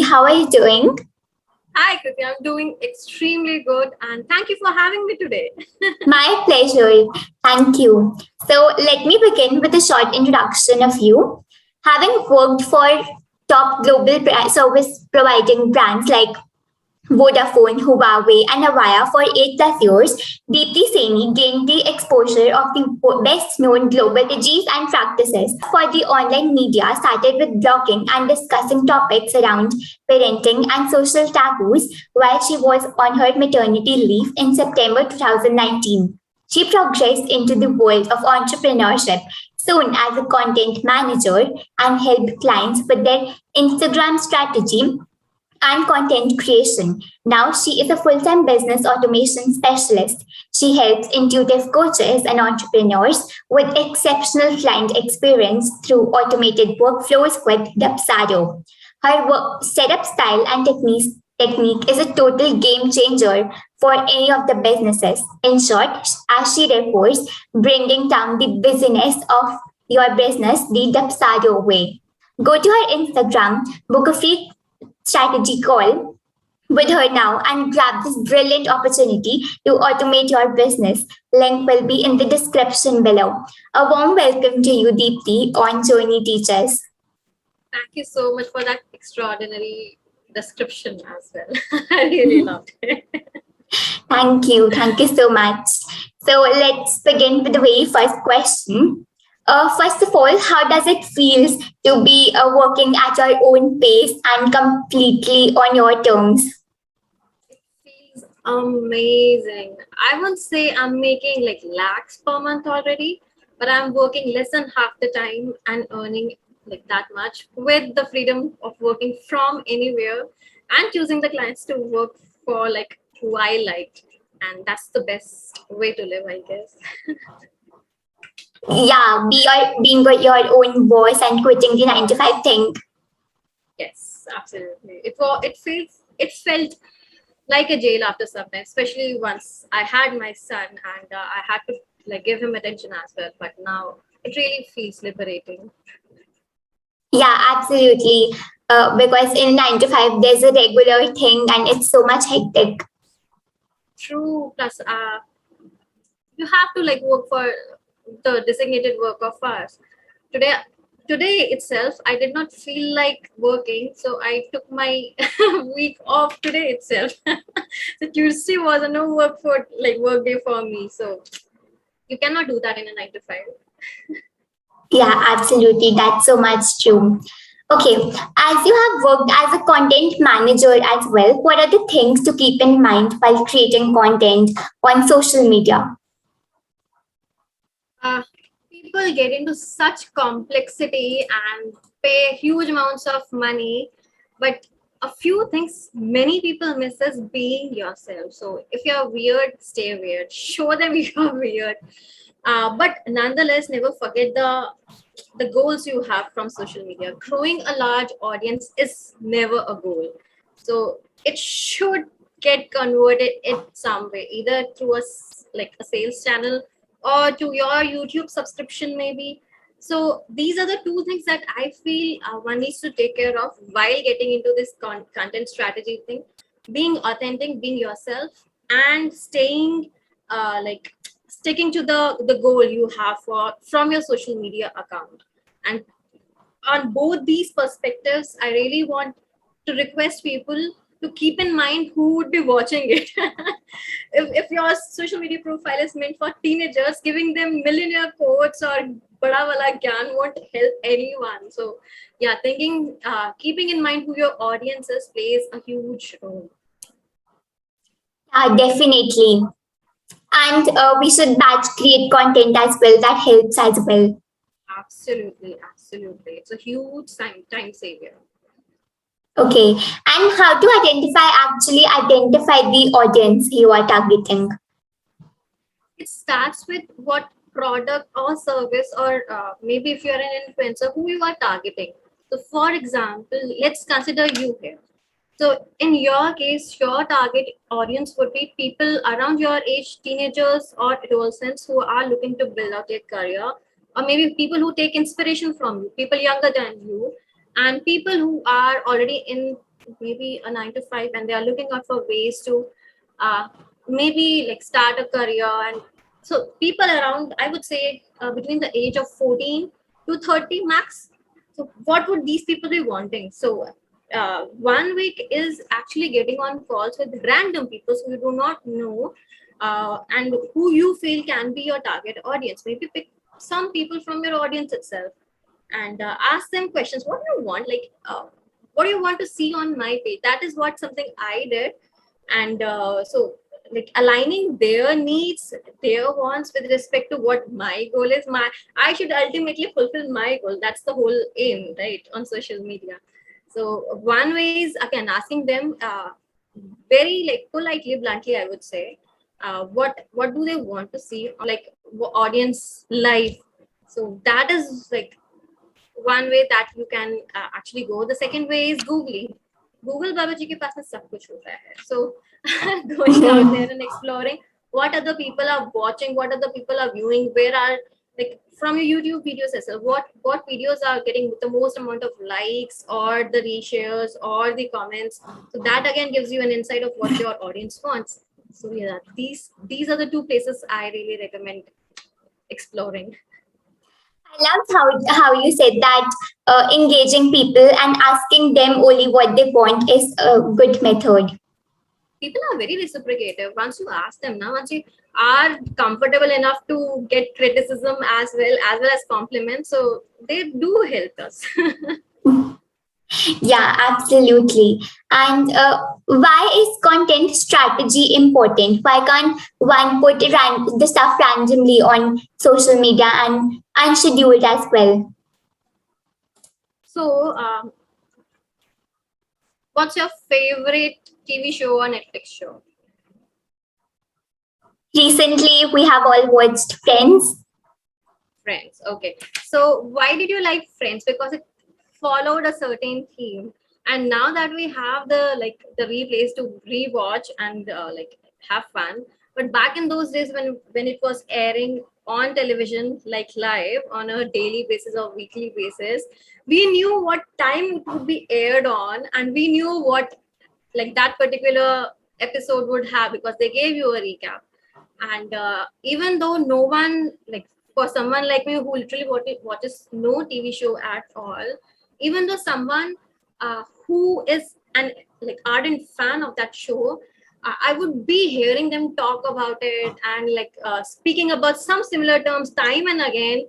How are you doing? Hi, Kriti. I'm doing extremely good, and thank you for having me today. My pleasure. Thank you. So, let me begin with a short introduction of you. Having worked for top global service providing brands like Vodafone, Huawei, and Avaya for 8 plus years, Deepti Saini gained the exposure of the best known global strategies and practices. For the online media, started with blogging and discussing topics around parenting and social taboos while she was on her maternity leave in September 2019. She progressed into the world of entrepreneurship soon as a content manager and helped clients with their Instagram strategy and content creation. Now she is a full time business automation specialist. She helps intuitive coaches and entrepreneurs with exceptional client experience through automated workflows with Dapsado. Her setup style and technique is a total game changer for any of the businesses. In short, as she reports, bringing down the busyness of your business the Dapsado way. Go to her Instagram, book a free strategy call with her now and grab this brilliant opportunity to automate your business. Link will be in the description below. A warm welcome to you, Deepti, on Journey Teachers. Thank you so much for that extraordinary description as well. I really loved it. Thank you. Thank you so much. So let's begin with the very first question. First of all, how does it feel to be working at your own pace and completely on your terms? It feels amazing. I won't say I'm making like lakhs per month already, but I'm working less than half the time and earning like that much with the freedom of working from anywhere and choosing the clients to work for like who I liked. And that's the best way to live, I guess. Yeah, being your own boss and quitting the 9 to 5 thing. Yes, absolutely. It felt like a jail after some time, especially once I had my son and I had to like give him attention as well. But now it really feels liberating. Yeah, absolutely. Because in 9 to 5, there's a regular thing and it's so much hectic. True. Plus, you have to like work for the designated work of hours. Today, today itself, I did not feel like working, so I took my week off today itself. So Tuesday was a no work for like work day for me. So you cannot do that in a 9 to 5. Yeah, absolutely. That's so much true. Okay, as you have worked as a content manager as well, what are the things to keep in mind while creating content on social media? uh, People get into such complexity and pay huge amounts of money, but a few things many people miss is being yourself. So if you're weird, stay weird, show them you're weird, but nonetheless never forget the goals you have from social media. Growing a large audience is never a goal, so it should get converted in some way, either through like a sales channel or to your YouTube subscription maybe. So these are the two things that I feel one needs to take care of while getting into this content strategy thing: being authentic, being yourself, and staying like sticking to the goal you have for from your social media account. And on both these perspectives, I really want to request people to keep in mind who would be watching it. If your social media profile is meant for teenagers, giving them millionaire quotes or bada wala gyan won't help anyone. So yeah, keeping in mind who your audience is plays a huge role. Definitely. And we should batch create content as well. That helps as well. Absolutely, absolutely. It's a huge time savior. Okay. And how to identify the audience you are targeting? It starts with what product or service, or maybe if you're an influencer, who you are targeting. So for example, let's consider you here. So in your case, your target audience would be people around your age, teenagers or adolescents who are looking to build out their career, or maybe people who take inspiration from you, people younger than you, and people who are already in maybe a 9 to 5, and they are looking out for ways to maybe like start a career. And so people around, I would say, between the age of 14 to 30 max. So what would these people be wanting? So one week is actually getting on calls with random people who you do not know, and who you feel can be your target audience. Maybe pick some people from your audience itself and ask them questions. What do you want? Like, what do you want to see on my page? That is what something I did. And so like aligning their needs, their wants with respect to what my goal is. I should ultimately fulfill my goal. That's the whole aim, right, on social media. So one way is, again, asking them very like politely, bluntly, I would say, what do they want to see, like audience life. So that is like one way that you can actually go. The second way is Googling. Google बाबा जी के पास में सब कुछ होता है. So going out there and exploring what other people are watching, what other people are viewing, where are, like, from your YouTube videos as well, what videos are getting the most amount of likes or the reshares or the comments. So that again gives you an insight of what your audience wants. So yeah, these are the two places I really recommend exploring. I loved how you said that engaging people and asking them only what they want is a good method. People are very reciprocative. Once you ask them, now once you are comfortable enough to get criticism as well as compliments, so they do help us. Yeah, absolutely. And why is content strategy important? Why can't one put the stuff randomly on social media and unscheduled as well? So, what's your favorite TV show or Netflix show? Recently, we have all watched Friends. Friends. Okay. So, why did you like Friends? Because it followed a certain theme, and now that we have the replays to rewatch and like have fun. But back in those days when it was airing on television, like live on a daily basis or weekly basis, we knew what time it would be aired on, and we knew what like that particular episode would have, because they gave you a recap. And even though no one, like, for someone like me who literally watches no TV show at all, even though someone who is an like ardent fan of that show, I would be hearing them talk about it and like speaking about some similar terms time and again.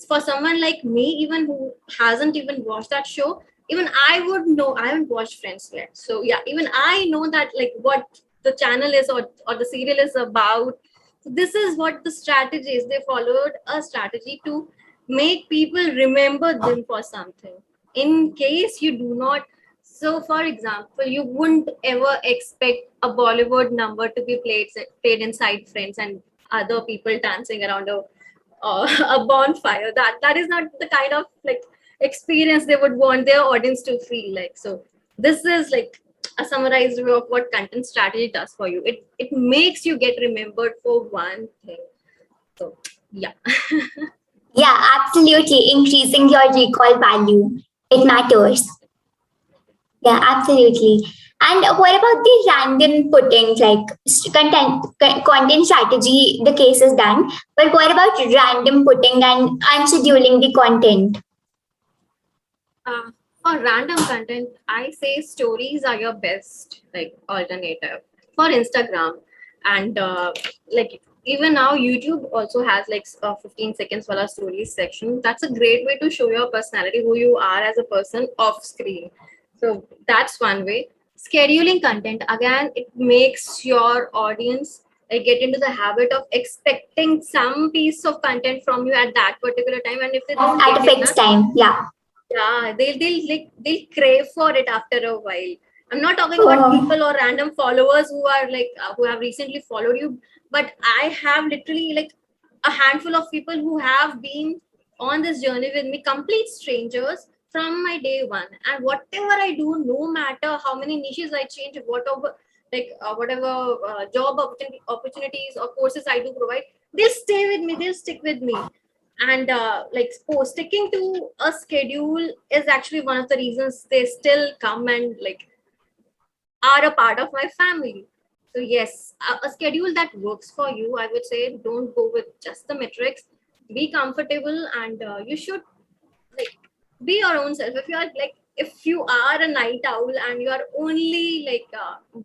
For someone like me, even who hasn't even watched that show, even I would know. I haven't watched Friends yet, so yeah, even I know that like what the channel is, or the serial is about. So this is what the strategy is. They followed a strategy to make people remember them for something. In case you do not, so for example, you wouldn't ever expect a Bollywood number to be played inside Friends and other people dancing around a bonfire. That is not the kind of like experience they would want their audience to feel like. So this is like a summarized view of what content strategy does for you. It makes you get remembered for one thing. So yeah. Yeah, absolutely. Increasing your recall value. It matters. Yeah, absolutely. And what about the random putting, like content strategy? The case is done, but what about random putting and unscheduling the content? Uh, for random content, I say stories are your best like alternative for Instagram, and like even now YouTube also has like 15 seconds for a stories section. That's a great way to show your personality, who you are as a person off screen. So that's one way. Scheduling content, again, it makes your audience get into the habit of expecting some piece of content from you at that particular time, and if they don't At a get it, fixed time. Yeah. yeah, they'll crave for it after a while. I'm not talking about people or random followers who are like who have recently followed you, but I have literally like a handful of people who have been on this journey with me, complete strangers from my day one. And whatever I do, no matter how many niches I change, whatever job opportunities or courses I do provide, they'll stay with me, they'll stick with me. And sticking to a schedule is actually one of the reasons they still come and like are a part of my family. So yes, a schedule that works for you. I would say don't go with just the metrics. Be comfortable, and you should like be your own self. If you are like, if you are a night owl and you are only like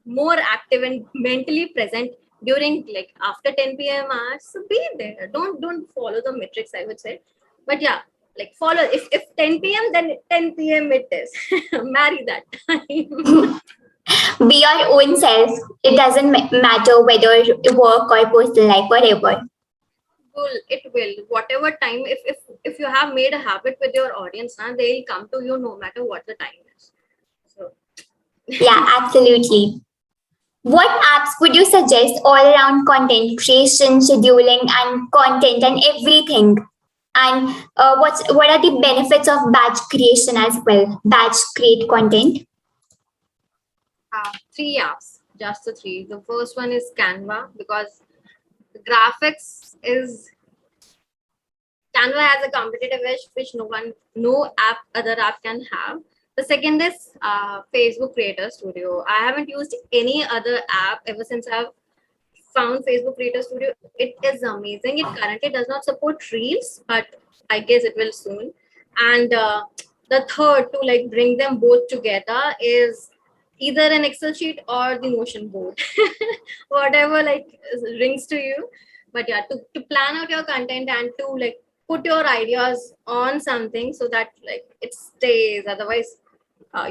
more active and mentally present during like after 10 p.m. hours, so be there. Don't follow the metrics, I would say. But yeah, like follow, if 10 p.m. then 10 p.m. it is. Marry that time. Be your own self. It doesn't matter whether work or personal life, whatever. It will whatever time, if you have made a habit with your audience, they'll come to you no matter what the time is. So Yeah, absolutely. What apps would you suggest all around content creation, scheduling, and content and everything? And what are the benefits of batch creation as well? Batch create content. three apps, just the three. The first one is Canva, because the graphics is, Canva has a competitive edge which no other app can have. The second is Facebook Creator Studio. I haven't used any other app ever since I've found Facebook Creator Studio. It is amazing. It currently does not support Reels, but I guess it will soon. And the third, to like bring them both together, is either an Excel sheet or the Notion board, whatever like rings to you. But yeah, to plan out your content and to like put your ideas on something so that like it stays. Otherwise,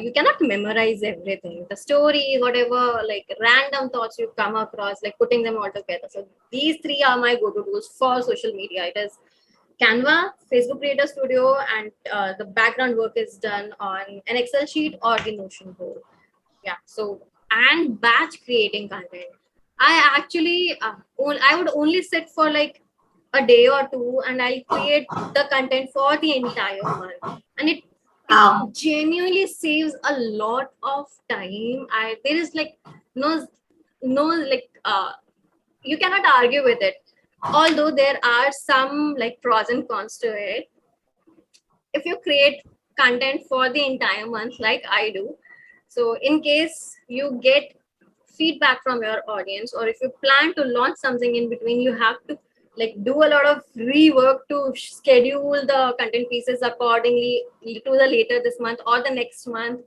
you cannot memorize everything, the story, whatever like random thoughts you come across, like putting them all together. So these three are my go-to tools for social media. It is Canva, Facebook Creator Studio, and the background work is done on an Excel sheet or the Notion board. Yeah. So, and batch creating content, I actually I would only sit for like a day or two, and I'll create the content for the entire month, and it Wow. genuinely saves a lot of time. There is like no like you cannot argue with it, although there are some like pros and cons to it. If you create content for the entire month like I do, so in case you get feedback from your audience, or if you plan to launch something in between, you have to like do a lot of rework to schedule the content pieces accordingly to the later this month or the next month,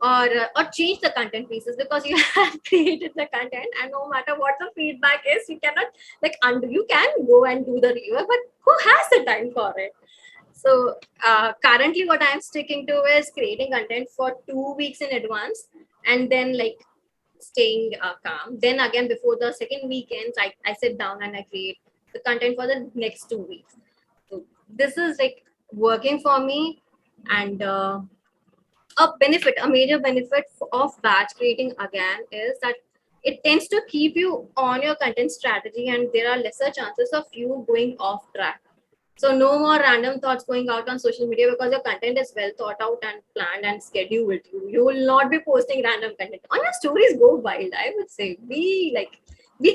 or change the content pieces because you have created the content, and no matter what the feedback is, you cannot like undo. You can go and do the rework, but who has the time for it? So currently what I'm sticking to is creating content for 2 weeks in advance, and then like staying calm. Then again, before the second weekends, I sit down and I create the content for the next 2 weeks. So this is like working for me. And a major benefit of batch creating again is that it tends to keep you on your content strategy, and there are lesser chances of you going off track. So no more random thoughts going out on social media, because your content is well thought out and planned and scheduled. You will not be posting random content. On your stories, go wild. I would say be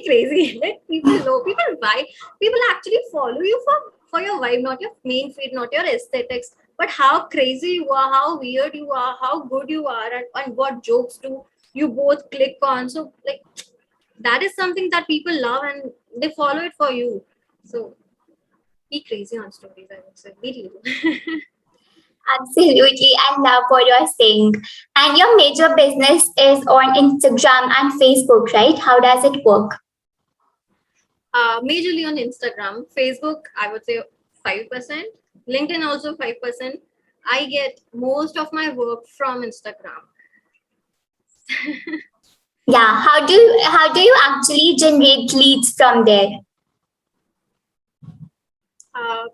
crazy. Let people know. People actually follow you for your vibe, not your main feed, not your aesthetics, but how crazy you are, how weird you are, how good you are, and what jokes do you both click on. So like that is something that people love, and they follow it for you. So be crazy on stories, I would say. Be real. Absolutely. I love what you're saying. And your major business is on Instagram and Facebook, right? How does it work? Majorly on Instagram. Facebook, I would say 5%. LinkedIn also 5%. I get most of my work from Instagram. Yeah. How do you actually generate leads from there? Uh,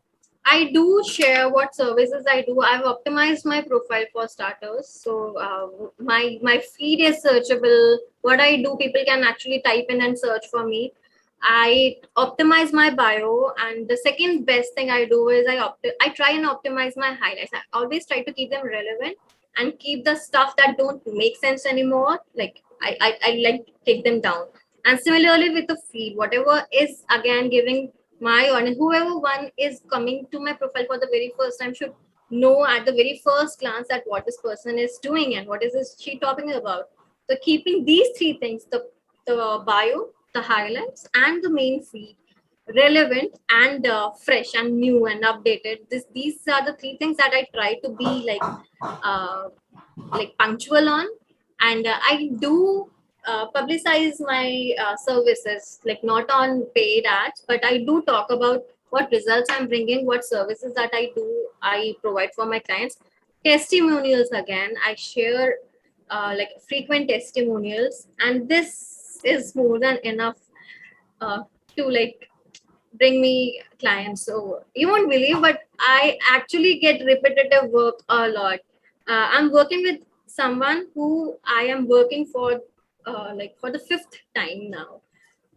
I do share what services I do. I've optimized my profile for starters. So my feed is searchable. What I do, people can actually type in and search for me. I optimize my bio, and the second best thing I do is I try and optimize my highlights. I always try to keep them relevant and keep the stuff that don't make sense anymore. Like I like take them down. And similarly with the feed, whatever is again giving my audience, whoever one is coming to my profile for the very first time, should know at the very first glance that what this person is doing and what is this she talking about. So keeping these three things, the bio, the highlights, and the main feed relevant and fresh and new and updated. These are the three things that I try to be like punctual on, and I do publicize my services, like not on paid ads, but I do talk about what results I'm bringing, what services that I provide for my clients. Testimonials, again, I share like frequent testimonials, and this is more than enough to like bring me clients. So you won't believe, but I actually get repetitive work a lot. I'm working with someone who I am working for like for the fifth time now.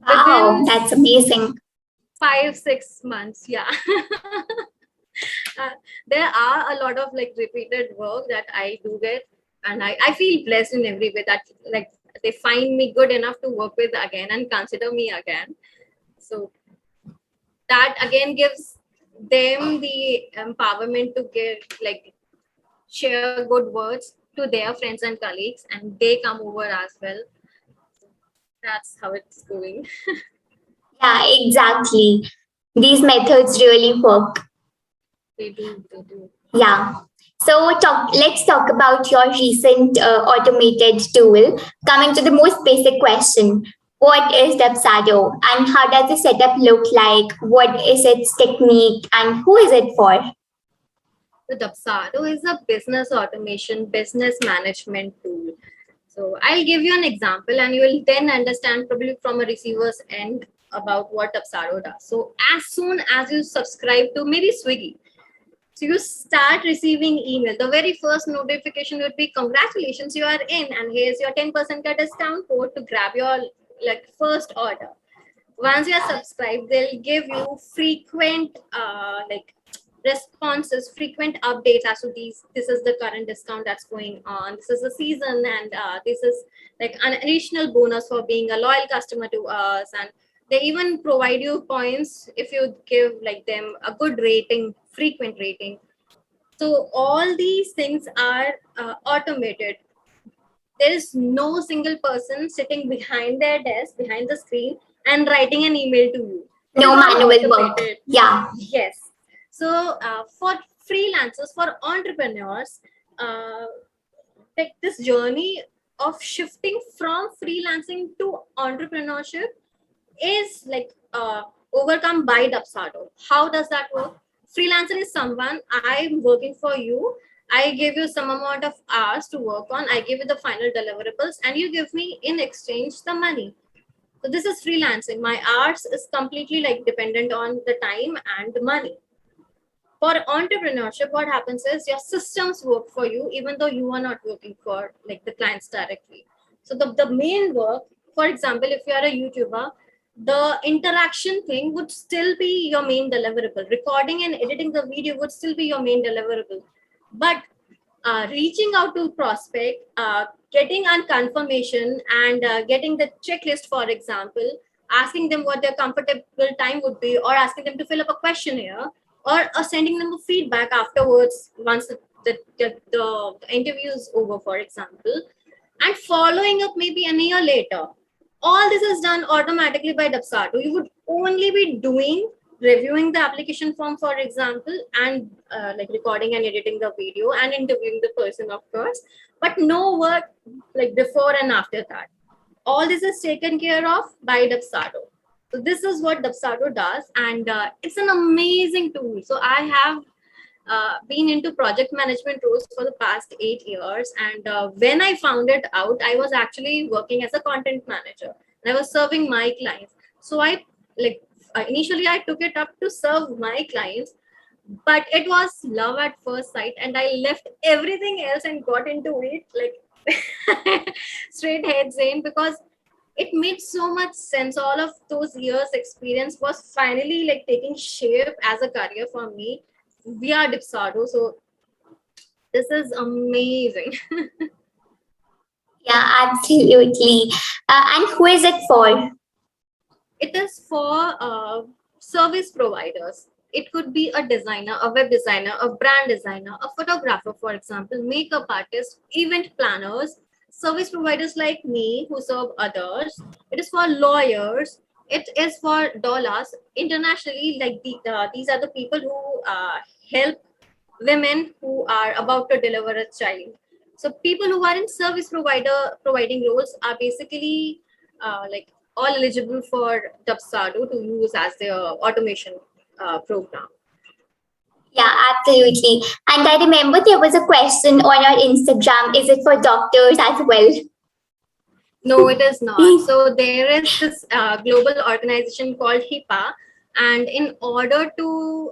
Wow, Within that's amazing. 5-6 months, yeah. uh, there are a lot of like repeated work that I do get, and I feel blessed in every way that like they find me good enough to work with again and consider me again. So that again gives them the empowerment to give like share good words to their friends and colleagues, and they come over as well. That's how it's going. Yeah, exactly. These methods really work. They do. Yeah. So let's talk about your recent automated tool. Coming to the most basic question, what is Dubsado and how does the setup look like? What is its technique and who is it for? The Dubsado is a business automation, business management tool. So I'll give you an example, and you will then understand probably from a receiver's end about what Dubsado does. So as soon as you subscribe to maybe Swiggy, so you start receiving email. The very first notification would be, congratulations, you are in, and here's your 10% discount code to grab your like first order. Once you are subscribed, they'll give you frequent like responses, frequent updates as to this is the current discount that's going on, this is the season, and this is like an additional bonus for being a loyal customer to us. And they even provide you points if you give like them a good rating, frequent rating. So all these things are automated. There is no single person sitting behind their desk, behind the screen, and writing an email to you. It No is all manual work. automated. Yeah. Yes. So for freelancers, for entrepreneurs, uh, like this journey of shifting from freelancing to entrepreneurship is like overcome by Dubsado. How does that work? Freelancer is someone, I'm working for you. I give you some amount of hours to work on. I give you the final deliverables, and you give me in exchange the money. So this is freelancing. My hours is completely like dependent on the time and the money. For entrepreneurship, what happens is your systems work for you even though you are not working for like the clients directly. So the main work, for example, if you are a YouTuber, the interaction thing would still be your main deliverable. Recording and editing the video would still be your main deliverable. But reaching out to prospect, getting on confirmation, and getting the checklist, for example, asking them what their comfortable time would be, or asking them to fill up a questionnaire, or sending them a feedback afterwards once the interview is over, for example, and following up maybe a year later. All this is done automatically by Dubsado. You would only be doing reviewing the application form, for example, and like recording and editing the video and interviewing the person, of course, but no work like before and after that. All this is taken care of by Dubsado. So this is what Dubsado does, and it's an amazing tool. So I have been into project management roles for the past 8 years, and when I found it out, I was actually working as a content manager, and I was serving my clients. So I like initially I took it up to serve my clients, but it was love at first sight, and I left everything else and got into it like straight heads in, because it made so much sense. All of those years experience was finally like taking shape as a career for me via Dipsado. So this is amazing. Yeah, absolutely. And who is it for? It is for service providers. It could be a designer, a web designer, a brand designer, a photographer, for example, makeup artist, event planners, service providers like me who serve others. It is for lawyers. It is for dollars. Internationally, like these are the people who help women who are about to deliver a child. So people who are in service providing roles are basically like all eligible for Dubsado to use as their automation program. Yeah, absolutely. And I remember there was a question on your Instagram, is it for doctors as well? No, it is not. So there is this global organization called HIPAA, and in order to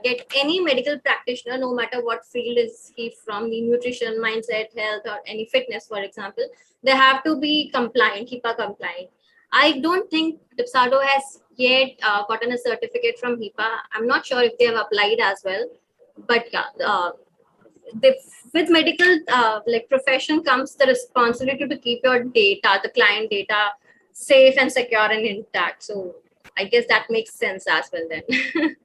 get any medical practitioner, no matter what field is he from, the nutrition, mindset, health, or any fitness, for example, they have to be compliant, HIPAA compliant. I don't think Dipsado has yet gotten a certificate from HIPAA. I'm not sure if they have applied as well, but yeah, the, with medical profession comes the responsibility to keep your data, the client data, safe and secure and intact. So I guess that makes sense as well then.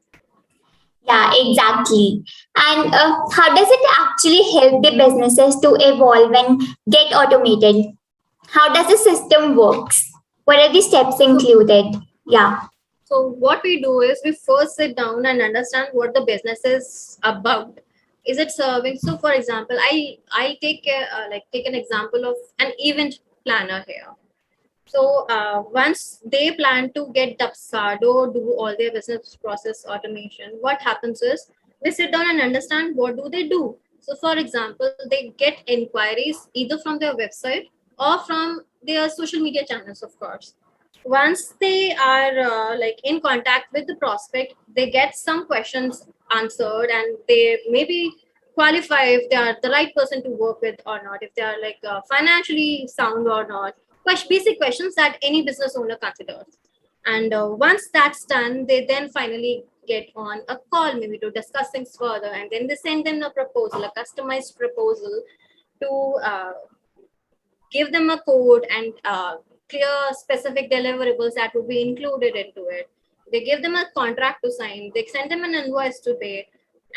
Yeah, exactly. And how does it actually help the businesses to evolve and get automated? How does the system works? What are the steps so, included? Yeah. so what we do is we first sit down and understand what the business is about. Is it serving? So for example, I take an example of an event planner here. So once they plan to get Dapsado, do all their business process automation, what happens is they sit down and understand what do they do. So for example, they get inquiries either from their website or from their social media channels, of course. Once they are in contact with the prospect, they get some questions answered and they maybe qualify if they are the right person to work with or not, if they are financially sound or not, basic questions that any business owner considers. And once that's done, they then finally get on a call maybe to discuss things further, and then they send them a proposal, a customized proposal to give them a code and clear specific deliverables that would be included into it. They give them a contract to sign, they send them an invoice to pay,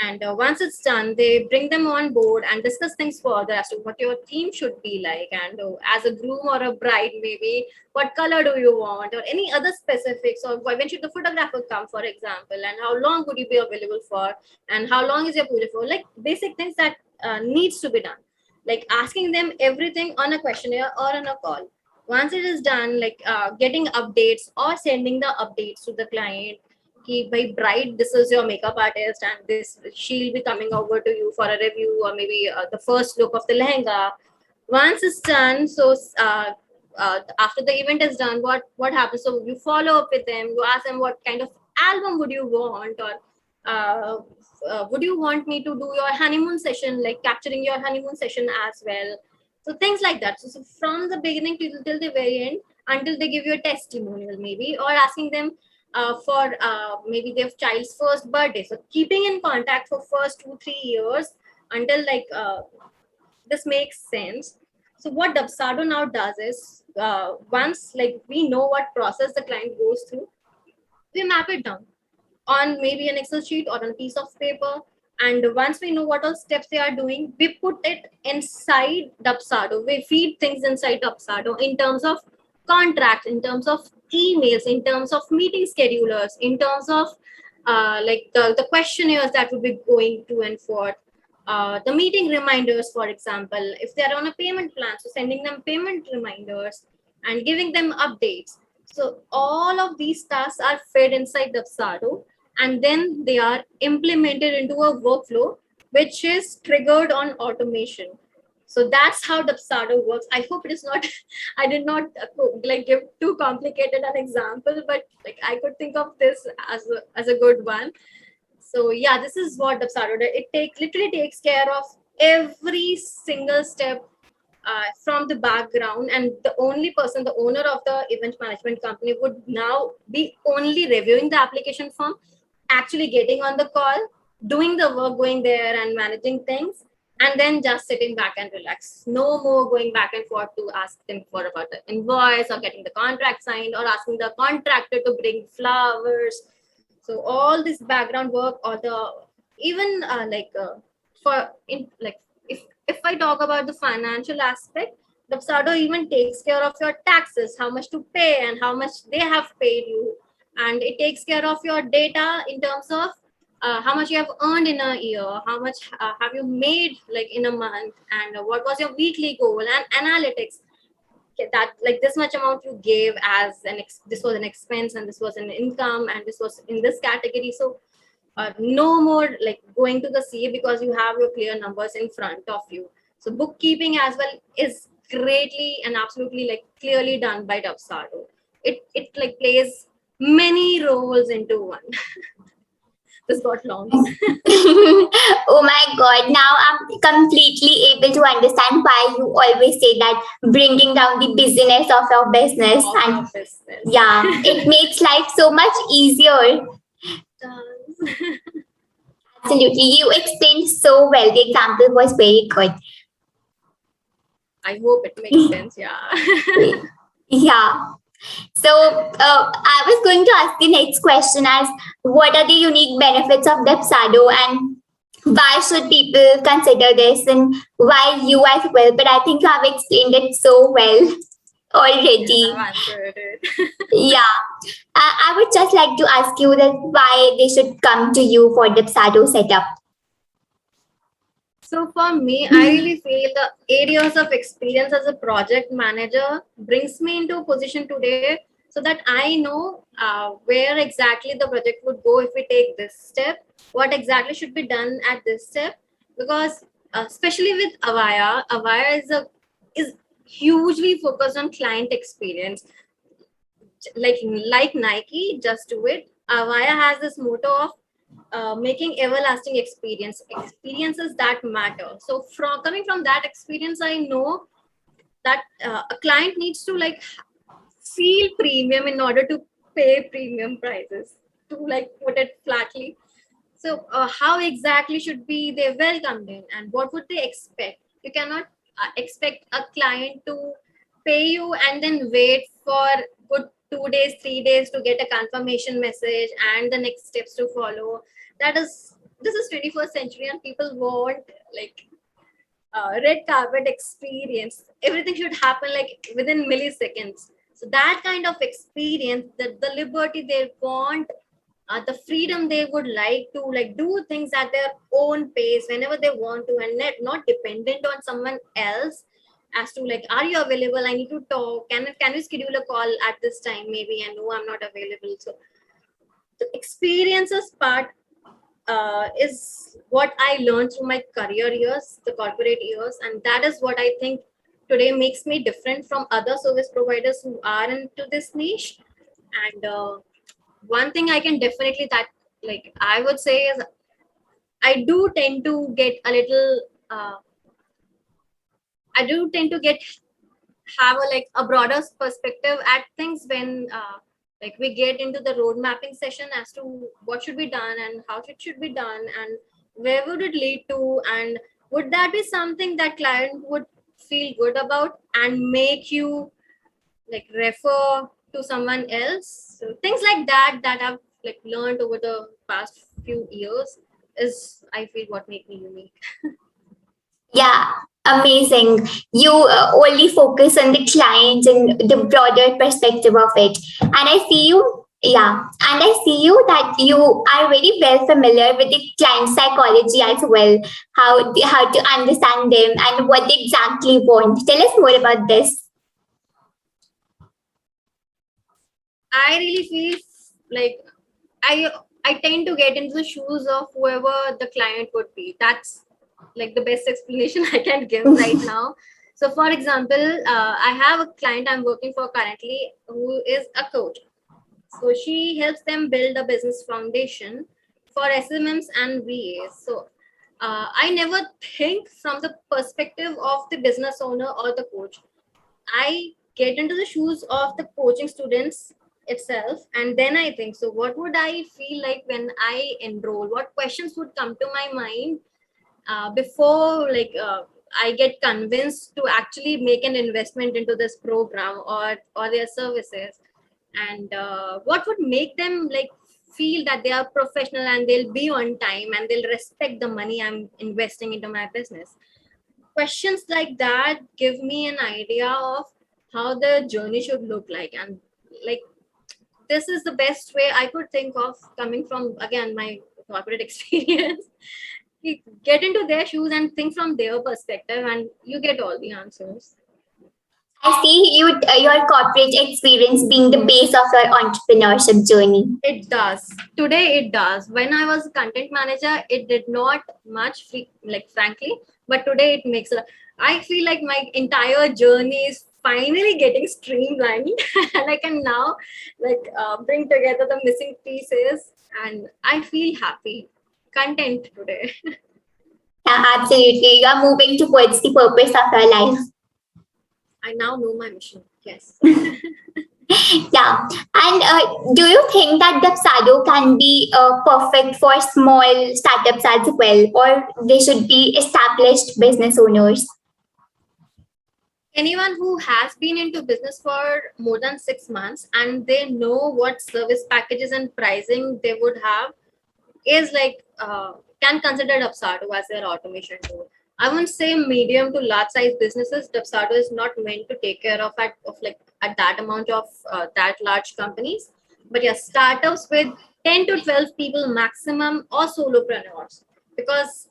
and once it's done, they bring them on board and discuss things further as to what your theme should be like, and as a groom or a bride, maybe what color do you want, or any other specifics, or when should the photographer come, for example, and how long would you be available for, and how long is your puja for, like basic things that needs to be done, like asking them everything on a questionnaire or on a call. Once it is done, getting updates or sending the updates to the client, ki, by bride, this is your makeup artist and this she'll be coming over to you for a review or maybe the first look of the lehenga. Once it's done, so after the event is done, what happens, so you follow up with them, you ask them what kind of album would you want, or uh, would you want me to do your honeymoon session, like capturing your honeymoon session as well. So things like that. So from the beginning till the very end, until they give you a testimonial maybe, or asking them for maybe their child's first birthday, so keeping in contact for first 2-3 years until this makes sense. So what Dubsado now does is once we know what process the client goes through, we map it down on maybe an Excel sheet or on a piece of paper. And once we know what all steps they are doing, we put it inside Dubsado. We feed things inside Dubsado in terms of contracts, in terms of emails, in terms of meeting schedulers, in terms of the questionnaires that will be going to and forth. The meeting reminders, for example, if they're on a payment plan, so sending them payment reminders and giving them updates. So all of these tasks are fed inside Dubsado, and then they are implemented into a workflow which is triggered on automation. So that's how Dubsado works. I hope it is not I did not give too complicated an example, but I could think of this as a good one. So yeah, this is what Dubsado does. It literally takes care of every single step from the background, and the only person, the owner of the event management company, would now be only reviewing the application form, actually getting on the call, doing the work, going there and managing things, and then just sitting back and relax. No more going back and forth to ask them for about the invoice or getting the contract signed or asking the contractor to bring flowers. So all this background work, or the even for in like if I talk about the financial aspect, Dubsado even takes care of your taxes, how much to pay and how much they have paid you. And it takes care of your data in terms of how much you have earned in a year, how much have you made like in a month, and what was your weekly goal, and analytics. Okay, that like this much amount you gave as this was an expense and this was an income and this was in this category. So no more like going to the CA because you have your clear numbers in front of you. So bookkeeping as well is greatly and absolutely like clearly done by Dubsado. It like plays many roles into one. This got long. Oh my God. Now I'm completely able to understand why you always say that bringing down the busyness of your business. Of And our business. yeah, it makes life so much easier. Absolutely. You explained so well. The example was very good. I hope it makes sense. Yeah. Yeah. So I was going to ask the next question as what are the unique benefits of Depsado and why should people consider this and why you as well? But I think you have explained it so well already. I've answered it. Yeah. I would just like to ask you that why they should come to you for Depsado setup. So for me, I really feel the areas of experience as a project manager brings me into a position today so that I know where exactly the project would go if we take this step, what exactly should be done at this step. Because especially with Avaya is hugely focused on client experience. Like Nike, just do it. Avaya has this motto of making everlasting experiences that matter. So from coming from that experience, I know that a client needs to like feel premium in order to pay premium prices, to like put it flatly. So how exactly should be they welcomed in, and what would they expect? You cannot expect a client to pay you and then wait for good 2 days, 3 days to get a confirmation message and the next steps to follow. This is 21st century and people want like red carpet experience. Everything should happen like within milliseconds. So that kind of experience, the liberty they want, the freedom they would like to like do things at their own pace whenever they want to, and not dependent on someone else as to like, are you available? I need to talk. Can we schedule a call at this time? Maybe, and no, I'm not available. So the experiences part is what I learned through my career years, the corporate years, and that is what I think today makes me different from other service providers who are into this niche. And one thing I can definitely that like I would say is I do tend to get a little. I do tend to get have a like a broader perspective at things when like we get into the road mapping session as to what should be done and how it should be done and where would it lead to, and would that be something that client would feel good about and make you like refer to someone else. So things like that I've like learned over the past few years is I feel what make me unique. Yeah, amazing. You only focus on the client and the broader perspective of it. And I see you, yeah, and I see you that you are very well familiar with the client psychology as well, how to understand them and what they exactly want. Tell us more about this. I really feel like I I tend to get into the shoes of whoever the client would be. That's like the best explanation I can give right now. So, for example, I have a client I'm working for currently who is a coach. So she helps them build a business foundation for SMMs and VAs. So I never think from the perspective of the business owner or the coach. I get into the shoes of the coaching students itself, and then I think, so what would I feel like when I enroll? What questions would come to my mind before I get convinced to actually make an investment into this program or their services, and what would make them like feel that they are professional and they'll be on time and they'll respect the money I'm investing into my business. questions like that give me an idea of how the journey should look like. And like, this is the best way I could think of, coming from, again, my corporate experience. You get into their shoes and think from their perspective, and you get all the answers. I see your corporate experience being the base of your entrepreneurship journey. It does. Today it does. When I was content manager, it did not much, like frankly, but today it makes a. I feel like my entire journey is finally getting streamlined, and I can now like bring together the missing pieces, and I feel happy, content today. Yeah, absolutely. You are moving towards the purpose of your life. I now know my mission. Yes. Yeah. And do you think that the Dapsado can be perfect for small startups as well, or they should be established business owners? Anyone who has been into business for more than 6 months and they know what service packages and pricing they would have is like can consider Dapsado as their automation tool. I wouldn't say medium to large size businesses. Dapsado is not meant to take care of like at that amount of that large companies. But yes, startups with 10 to 12 people maximum, or solopreneurs, because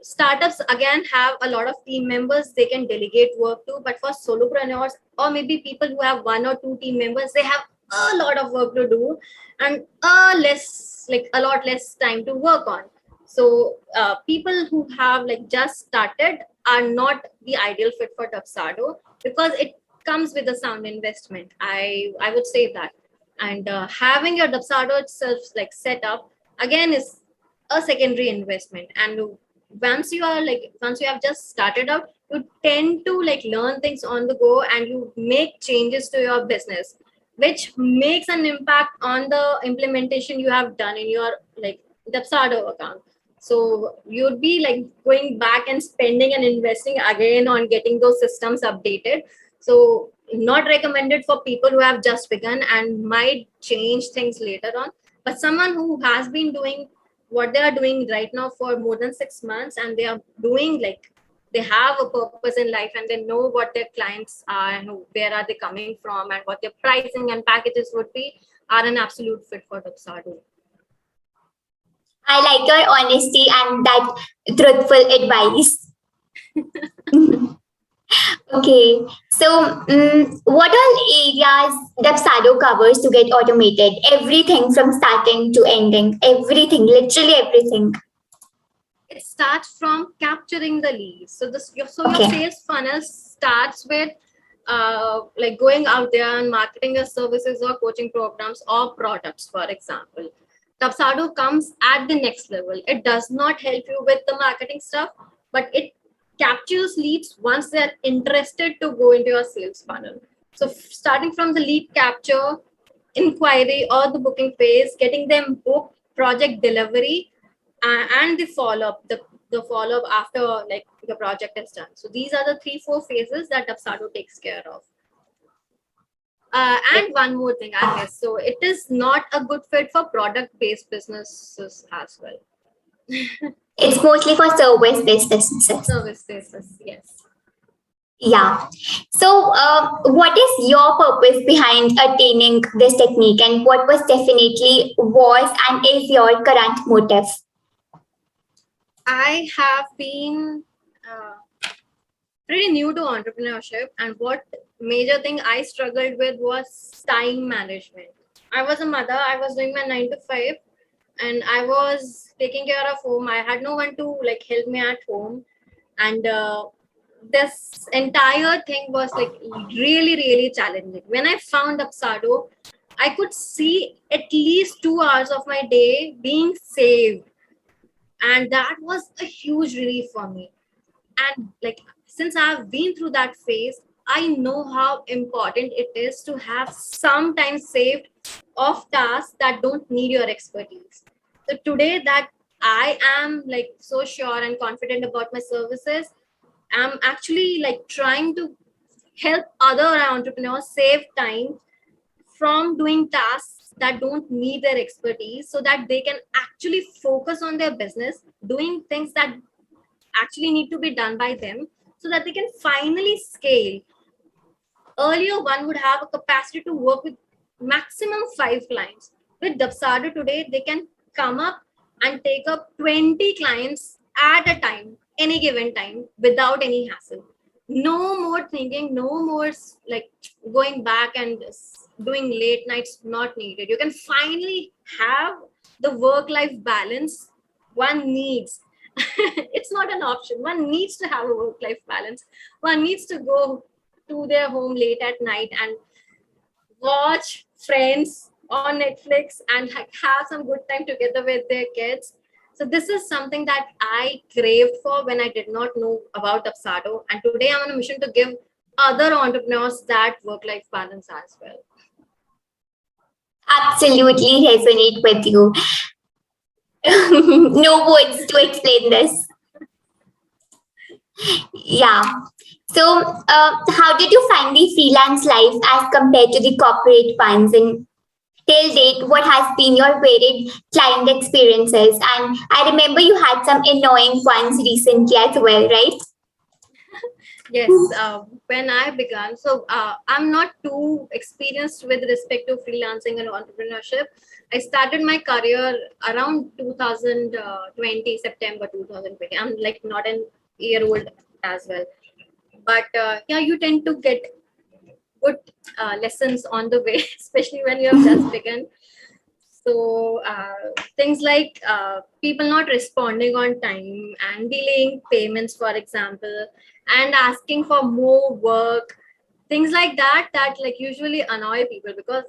startups again have a lot of team members they can delegate work to. But for solopreneurs, or maybe people who have one or two team members, they have a lot of work to do and a lot less time to work on. So people who have like just started are not the ideal fit for Dapsado, because it comes with a sound investment. I would say that. And having your Dapsado itself like set up again is a secondary investment. And once you have just started out, you tend to like learn things on the go, and you make changes to your business, which makes an impact on the implementation you have done in your like Dapsado account. So you'd be like going back and spending and investing again on getting those systems updated. So not recommended for people who have just begun and might change things later on. But someone who has been doing what they are doing right now for more than 6 months, and they are doing like they have a purpose in life, and they know what their clients are and where are they coming from and what their pricing and packages would be, are an absolute fit for Dapsado. I like your honesty and that truthful advice. Okay, so what all areas Dapsado covers to get automated? Everything from starting to ending, everything, literally everything. It starts from capturing the leads. So your Okay. sales funnel starts with like going out there and marketing your services or coaching programs or products, for example. Dapsado comes at the next level. It does not help you with the marketing stuff, but it captures leads once they're interested to go into your sales funnel. So starting from the lead capture, inquiry, or the booking phase, getting them booked, project delivery, and the follow-up, the follow-up after like the project is done. So these are the 3-4 phases that Dapsado takes care of. And one more thing I missed. So it is not a good fit for product-based businesses as well. It's mostly for service-based businesses. Service basis, yes. Yeah. So, what is your purpose behind attaining this technique, and what was definitely was and is your current motive? I have been pretty new to entrepreneurship, and what major thing I struggled with was time management. I was a mother, I was doing my 9 to 5, and I was taking care of home. I had no one to like help me at home, and this entire thing was like really challenging. When I found Dapsado, I could see at least 2 hours of my day being saved, and that was a huge relief for me. And like, since I've been through that phase, I know how important it is to have some time saved of tasks that don't need your expertise. So today that I am like so sure and confident about my services, I'm actually like trying to help other entrepreneurs save time from doing tasks that don't need their expertise, so that they can actually focus on their business, doing things that actually need to be done by them so that they can finally scale. Earlier, one would have a capacity to work with maximum 5 clients. With Dapsado today, they can come up and take up 20 clients at a time, any given time, without any hassle. No more thinking, no more like going back and doing late nights, not needed. You can finally have the work-life balance one needs. It's not an option. One needs to have a work-life balance. One needs to go to their home late at night and watch Friends on Netflix and have some good time together with their kids. So this is something that I craved for when I did not know about Upsado. And today I'm on a mission to give other entrepreneurs that work-life balance as well. Absolutely resonate with you. No words to explain this. Yeah. So, how did you find the freelance life as compared to the corporate ones? And till date, what has been your varied client experiences? And I remember you had some annoying ones recently as well, right? Yes, when I began, so I'm not too experienced with respect to freelancing and entrepreneurship. I started my career around 2020, September 2020. I'm like not an year old as well. But yeah, you tend to get good lessons on the way, especially when you have just begun. So things like people not responding on time and delaying payments, for example, and asking for more work, things like that, that like usually annoy people because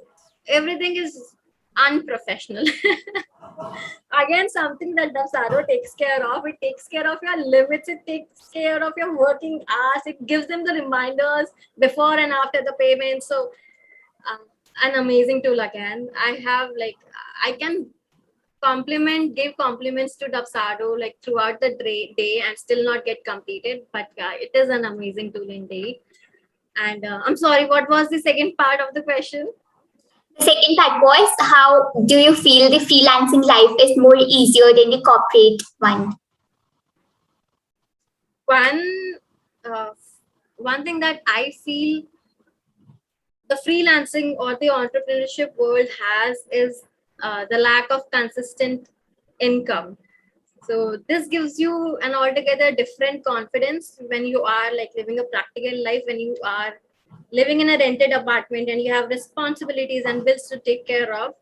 everything is unprofessional. Again, something that Dapsado takes care of. It takes care of your limits. It takes care of your working hours. It gives them the reminders before and after the payment. So uh, an amazing tool again. I have like I can give compliments to Dapsado like throughout the day and still not get completed. But yeah, it is an amazing tool indeed. And I'm sorry, what was the second part of the question? The second part was, how do you feel the freelancing life is more easier than the corporate one? One uh, one thing that I feel the freelancing or the entrepreneurship world has is the lack of consistent income. So this gives you an altogether different confidence when you are like living a practical life, when you are living in a rented apartment and you have responsibilities and bills to take care of.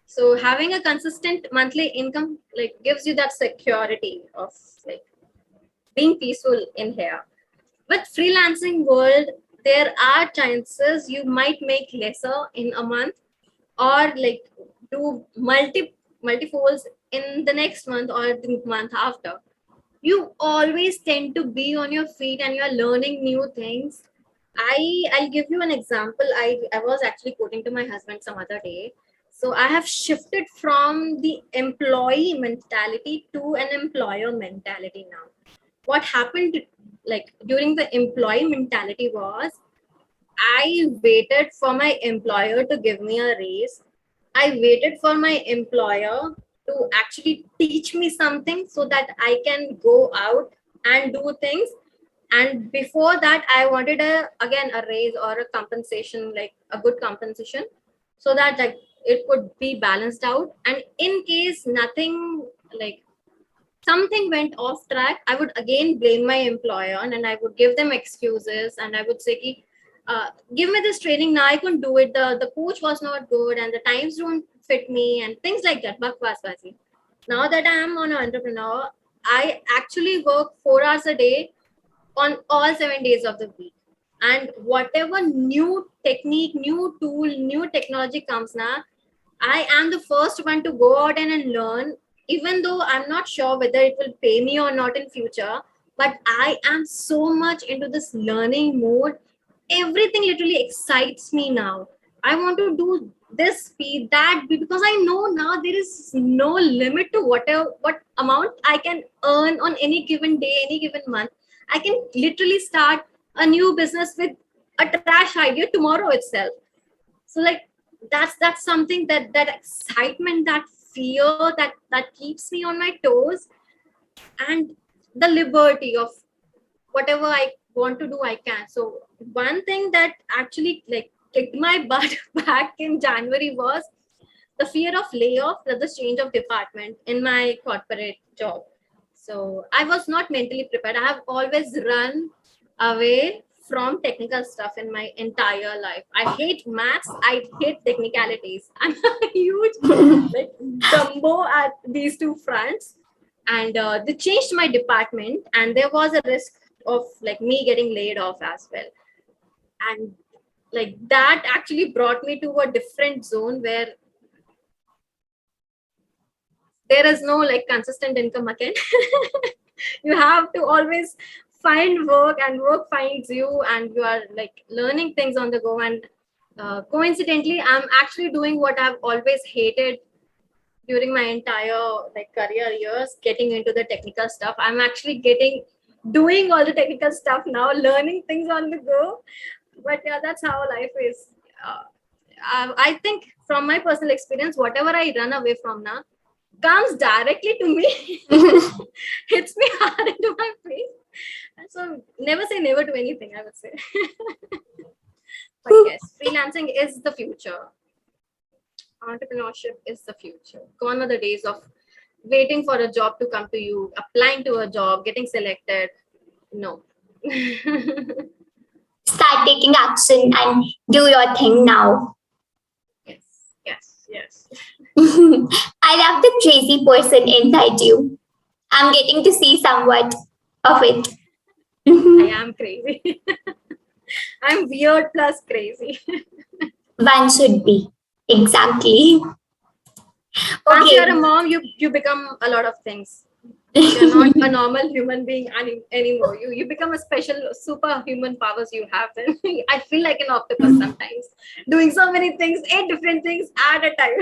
So having a consistent monthly income like gives you that security of like being peaceful in here. With freelancing world, there are chances you might make lesser in a month or like do multifolds in the next month or the month after. You always tend to be on your feet and you're learning new things. I'll give you an example. I was actually quoting to my husband some other day. So I have shifted from the employee mentality to an employer mentality now. What happened like during the employee mentality was I waited for my employer to give me a raise. I waited for my employer to actually teach me something so that I can go out and do things. And before that, I wanted a raise or a compensation, like a good compensation, so that like it could be balanced out. And in case nothing like something went off track, I would again blame my employer and I would give them excuses and I would say, Ki, give me this training now, I couldn't do it. The coach was not good and the times don't fit me and things like that. Bakwas. Now that I am an entrepreneur, I actually work 4 hours a day on all 7 days of the week. And whatever new technique, new tool, new technology comes now, I am the first one to go out and learn, even though I'm not sure whether it will pay me or not in future. But I am so much into this learning mode. Everything literally excites me now. I want to do this speed, that speed, because I know now there is no limit to what amount I can earn on any given day, any given month. I can literally start a new business with a trash idea tomorrow itself. So like that's something that excitement, that fear that keeps me on my toes. And the liberty of whatever I want to do, I can. So one thing that actually like kicked my butt back in January was the fear of layoff, the change of department in my corporate job. So I was not mentally prepared. I have always run away from technical stuff in my entire life. I hate maths. I hate technicalities. I'm a huge like dumbo at these two fronts, and they changed my department, and there was a risk of like me getting laid off as well. And like that actually brought me to a different zone where there is no like consistent income again. You have to always find work, and work finds you, and you are like learning things on the go. And coincidentally, I'm actually doing what I've always hated during my entire like career years, getting into the technical stuff. I'm actually doing all the technical stuff now, learning things on the go. But yeah, that's how life is. I think from my personal experience, whatever I run away from now comes directly to me, hits me hard into my face. So never say never to anything, I would say. But yes, freelancing is the future. Entrepreneurship is the future. Gone are the days of waiting for a job to come to you, applying to a job, getting selected. No. Start taking action and do your thing now. Yes. I love the crazy person inside you. I'm getting to see somewhat of it. I am crazy. I'm weird plus crazy. One should be. Exactly. Once Okay. you're a mom, you become a lot of things. You're not a normal human being anymore. You become a special superhuman powers you have. Then I feel like an octopus sometimes, doing so many things, 8 different things at a time.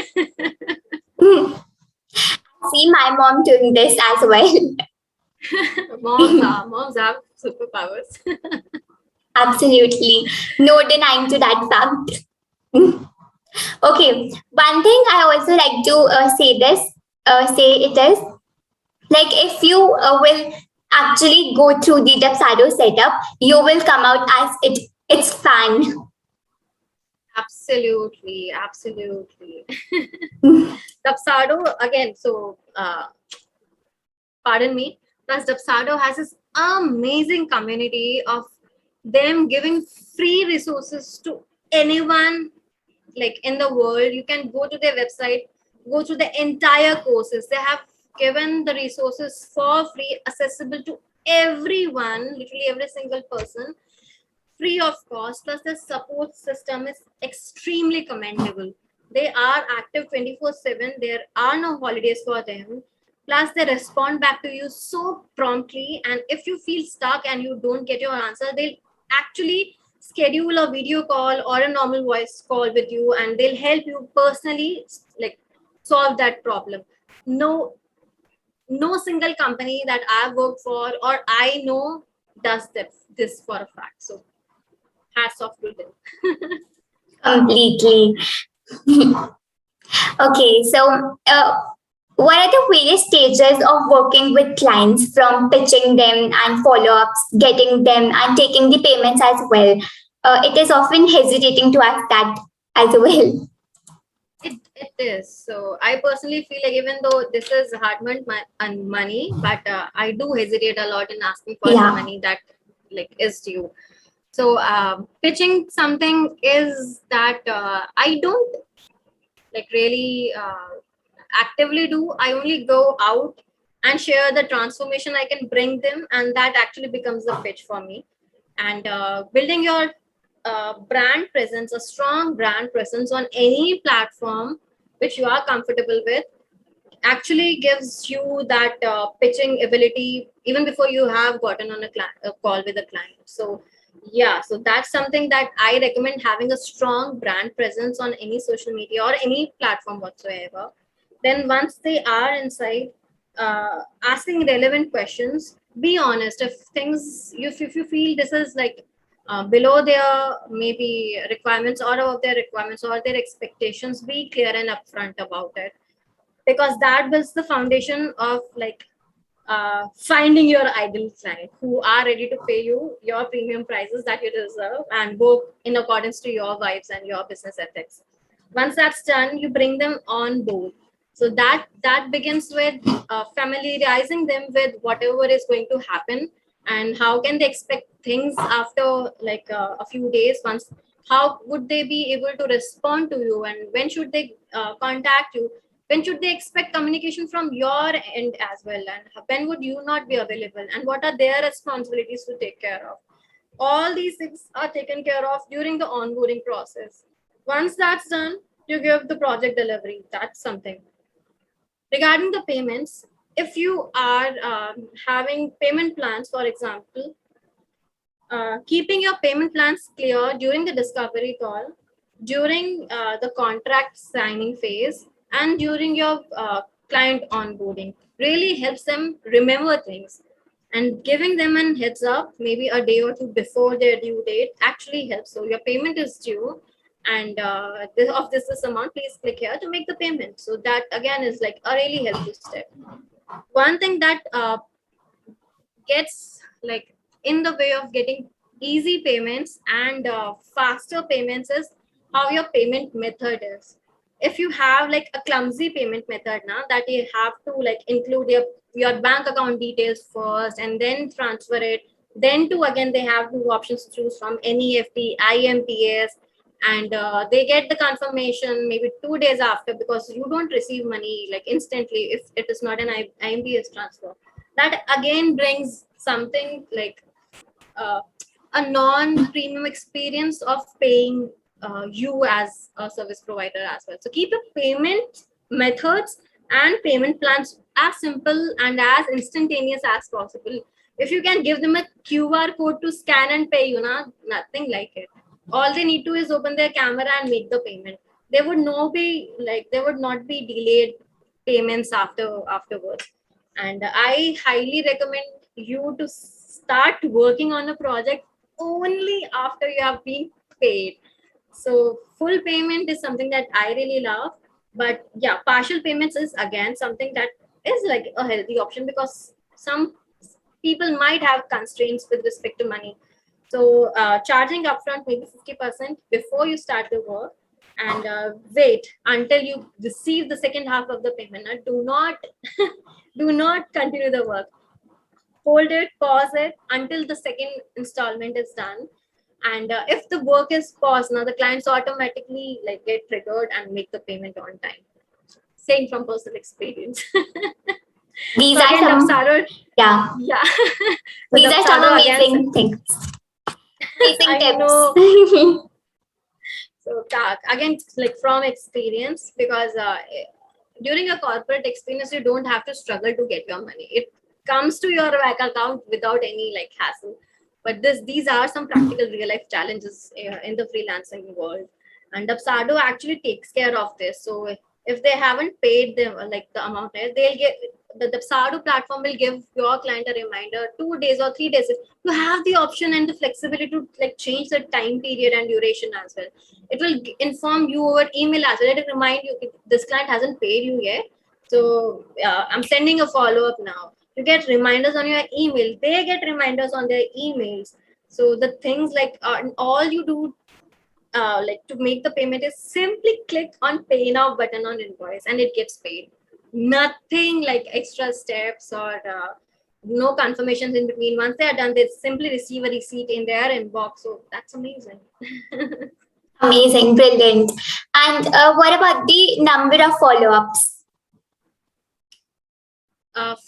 See my mom doing this as well. Moms have superpowers. Absolutely. No denying to that fact. Okay. One thing I also like to say it is like if you will actually go through the Dapsado setup, you will come out as it's fun. Absolutely. Dapsado again. So, pardon me. Plus, Dapsado has this amazing community of them giving free resources to anyone like in the world. You can go to their website, go through the entire courses. They have given the resources for free, accessible to everyone, literally every single person, free of cost. Plus the support system is extremely commendable. They are active 24/7. There are no holidays for them. Plus they respond back to you so promptly, and if you feel stuck and you don't get your answer, they'll actually schedule a video call or a normal voice call with you, and they'll help you personally like solve that problem. No single company that I've worked for or I know does this for a fact. So hats off to them. Completely. Okay, so what are the various stages of working with clients from pitching them and follow ups, getting them and taking the payments as well? It is often hesitating to ask that as well. It is. So I personally feel like even though this is hard-earned money, but I do hesitate a lot in asking for the Yeah. money that like is due. So pitching something is that I don't like really actively do. I only go out and share the transformation I can bring them, and that actually becomes the pitch for me. And building your brand presence, a strong brand presence on any platform which you are comfortable with, actually gives you that pitching ability even before you have gotten on a call with a client. So yeah, so that's something that I recommend, having a strong brand presence on any social media or any platform whatsoever. Then once they are inside, asking relevant questions, be honest. If you feel this is like below their maybe requirements or above their requirements or their expectations, be clear and upfront about it, because that builds the foundation of like finding your ideal client who are ready to pay you your premium prices that you deserve and work in accordance to your vibes and your business ethics. Once that's done, you bring them on board. So that begins with familiarizing them with whatever is going to happen and how can they expect things after like a few days. Once, how would they be able to respond to you, and when should they contact you, when should they expect communication from your end as well, and when would you not be available, and what are their responsibilities to take care of. All these things are taken care of during the onboarding process. Once that's done, you give the project delivery. That's something. Regarding the payments, if you are having payment plans, for example, keeping your payment plans clear during the discovery call, during the contract signing phase, and during your client onboarding really helps them remember things. And giving them an heads up, maybe a day or two before their due date, actually helps. So your payment is due, and this amount, please click here to make the payment. So that again is like a really helpful step. One thing that gets like in the way of getting easy payments and faster payments is how your payment method is. If you have like a clumsy payment method now, that you have to like include your bank account details first and then transfer it, then to again they have two options to choose from: neft, imps, and they get the confirmation maybe 2 days after, because you don't receive money like instantly if it is not an imps transfer. That again brings something like uh, a non-premium experience of paying you as a service provider as well. So keep your payment methods and payment plans as simple and as instantaneous as possible. If you can give them a QR code to scan and pay, nothing like it. All they need to is open their camera and make the payment. There would not be delayed payments afterwards. And I highly recommend you to start working on a project only after you have been paid. So full payment is something that I really love, but yeah, partial payments is again something that is like a healthy option, because some people might have constraints with respect to money. So charging upfront maybe 50% before you start the work, and wait until you receive the second half of the payment. Now, do not do not continue the work. Hold it, pause it until the second installment is done. And if the work is paused, now the clients automatically like get triggered and make the payment on time. Saying from personal experience. These So are again, some, Dapsaro, yeah, yeah. So these are some Dapsaro again, amazing things, amazing I tips. know. So again, like from experience, because during a corporate experience, you don't have to struggle to get your money. It comes to your bank account without any like hassle. But these are some practical real life challenges in the freelancing world, and Dapsado actually takes care of this. So if they haven't paid them like the amount, they'll get the Dapsado platform will give your client a reminder 2 days or 3 days. You have the option and the flexibility to like change the time period and duration as well. It will inform you over email as well. It will remind you if this client hasn't paid you yet. So I'm sending a follow-up now. You get reminders on your email. They get reminders on their emails. So the things like all you do like to make the payment is simply click on pay now button on invoice and it gets paid. Nothing like extra steps or no confirmations in between. Once they are done, they simply receive a receipt in their inbox. So that's amazing. Amazing, brilliant. And what about the number of follow-ups?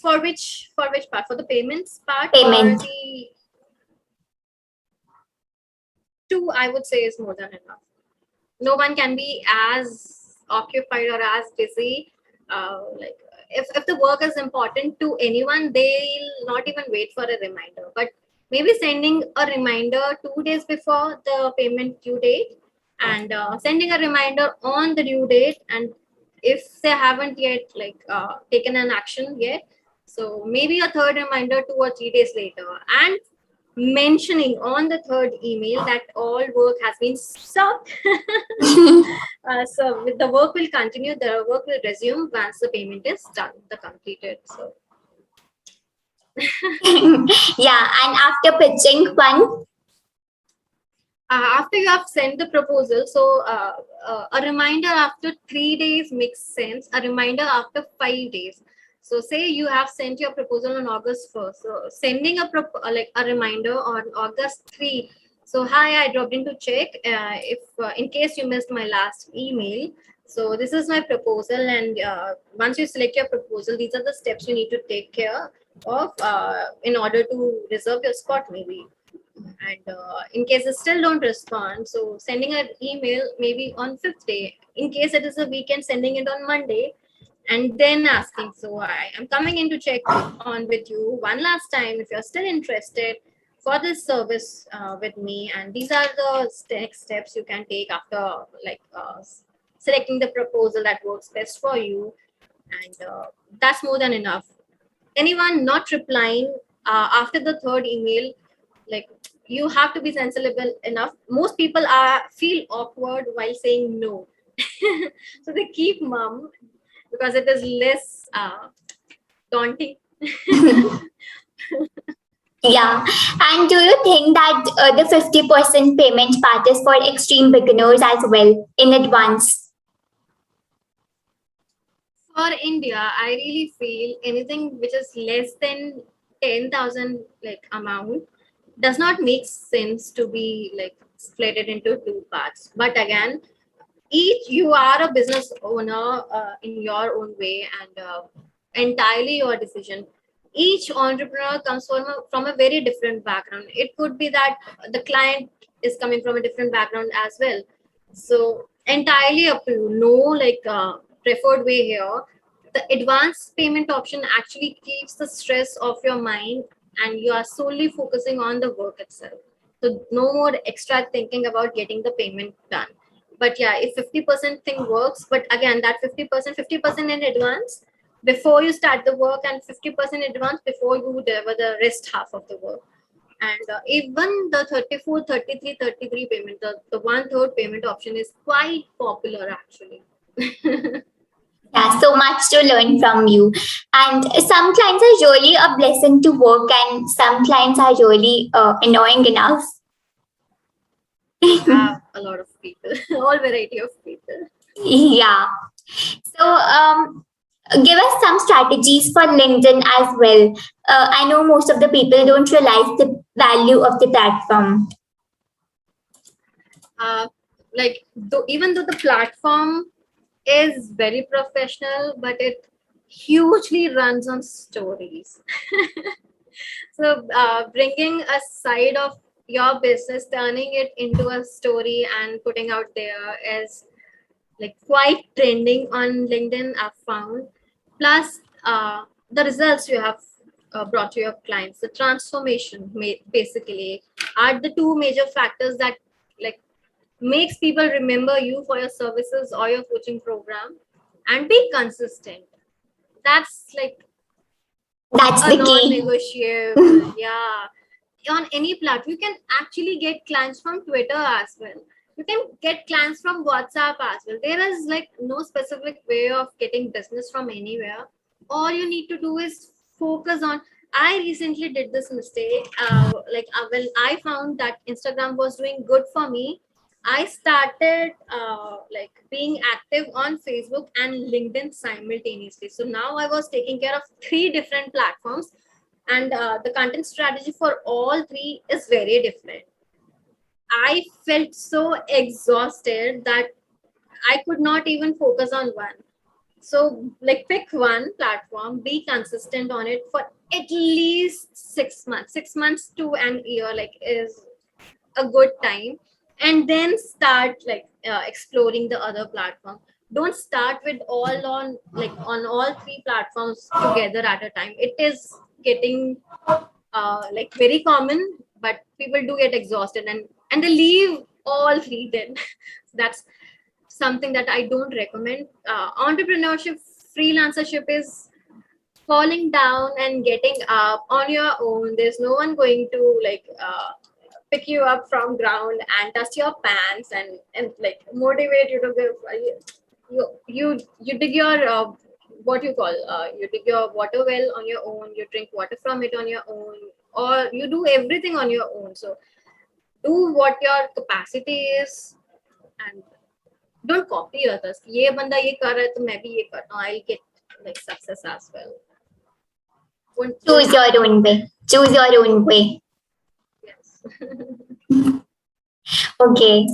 For which part? For the payments part Payment. or the two? I would say is more than enough. No one can be as occupied or as busy. Like if the work is important to anyone, they'll not even wait for a reminder. But maybe sending a reminder 2 days before the payment due date, and sending a reminder on the due date, and if they haven't yet like taken an action yet, so maybe a third reminder 2 or 3 days later, and mentioning on the third email that all work has been stopped. So with the work will continue, the work will resume once the payment is done, the completed. So Yeah, and after pitching one. After you have sent the proposal, so a reminder after 3 days makes sense. A reminder after 5 days. So say you have sent your proposal on August 1st. So sending like a reminder on August 3. So hi, I dropped in to check if in case you missed my last email. So this is my proposal, and once you select your proposal, these are the steps you need to take care of in order to reserve your spot, maybe. And in case they still don't respond, so sending an email maybe on fifth day. In case it is a weekend, sending it on Monday, and then asking, so I am coming in to check on with you one last time if you're still interested for this service with me. And these are the next steps you can take after like selecting the proposal that works best for you. And that's more than enough. Anyone not replying after the third email, like, you have to be sensible enough. Most people are feel awkward while saying no. So they keep mum because it is less daunting. Yeah. And do you think that the 50% payment part is for extreme beginners as well in advance? For India, I really feel anything which is less than 10,000 like amount does not make sense to be like split it into two parts. But again, each you are a business owner in your own way, and entirely your decision. Each entrepreneur comes from a very different background. It could be that the client is coming from a different background as well. So entirely up to you. No like preferred way here. The advance payment option actually keeps the stress off your mind, and you are solely focusing on the work itself. So no more extra thinking about getting the payment done. But yeah, if 50% thing works, but again, that 50% in advance before you start the work, and 50% advance before you deliver the rest half of the work. And even the 34, 33, 33 payment, the one third payment option is quite popular actually. Yeah, so much to learn from you. And some clients are really a blessing to work, and some clients are really annoying enough. We have a lot of people, all variety of people. Yeah. So, give us some strategies for LinkedIn as well. I know most of the people don't realize the value of the platform. Uh, like even though the platform is very professional, but it hugely runs on stories. So bringing a side of your business, turning it into a story and putting out there is like quite trending on LinkedIn, I've found. Plus the results you have brought to your clients, the transformation basically are the two major factors that like makes people remember you for your services or your coaching program. And be consistent. That's like That's a the key. non-negotiable. Yeah, on any platform you can actually get clients from Twitter as well. You can get clients from WhatsApp as well. There is like no specific way of getting business from anywhere. All you need to do is focus on. I recently did this mistake. When I found that Instagram was doing good for me, I started like being active on Facebook and LinkedIn simultaneously. So now I was taking care of three different platforms, and the content strategy for all three is very different. I felt so exhausted that I could not even focus on one. So like pick one platform, be consistent on it for at least 6 months. 6 months to an year like is a good time, and then start like exploring the other platform. Don't start with all on like on all three platforms together at a time. It is getting like very common, but people do get exhausted, and they leave all three then. That's something that I don't recommend. Entrepreneurship, freelancership is falling down and getting up on your own. There's no one going to like pick you up from ground and dust your pants and like motivate you to go. You dig your what you call, you dig your water well on your own, you drink water from it on your own, or you do everything on your own. So do what your capacity is, and don't copy others. ये बंदा ये कर रहा है तो मैं भी ये करता हूँ. I'll get like success as well. Don't Choose your own way. Choose your own way. Yes. Okay.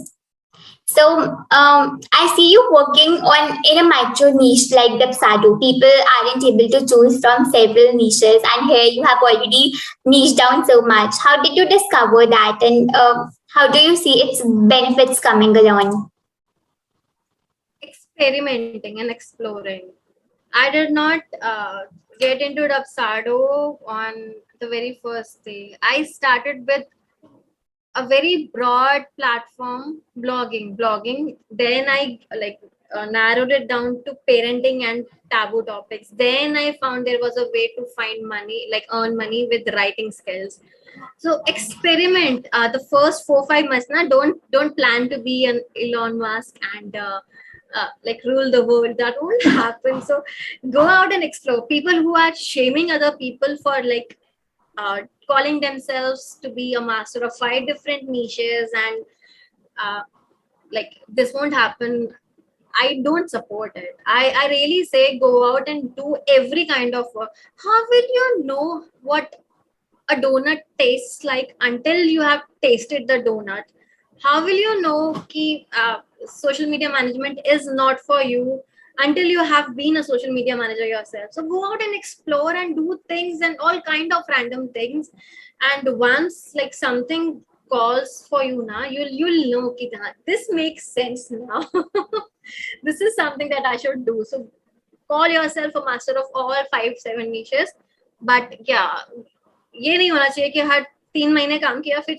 So I see you working on in a micro niche like the Psado. People aren't able to choose from several niches, and here you have already niched down so much. How did you discover that, and how do you see its benefits coming along? Experimenting and exploring. I did not get into Dapsado on the very first day. I started with a very broad platform, blogging. Then I narrowed it down to parenting and taboo topics. Then I found there was a way to find money, like earn money with writing skills. So experiment. The first 4-5 months, don't plan to be an Elon Musk and like rule the world. That won't happen. So go out and explore. People who are shaming other people for like calling themselves to be a master of 5 different niches, and like this won't happen. I don't support it. I really say go out and do every kind of work. How will you know what a donut tastes like until you have tasted the donut? How will you know ki social media management is not for you until you have been a social media manager yourself? So go out and explore and do things and all kind of random things. And once like something calls for you now, you'll know ki this makes sense now. This is something that I should do. So call yourself a master of all 5-7 niches. But yeah, ये नहीं होना चाहिए कि हर 3 महीने काम किया फिर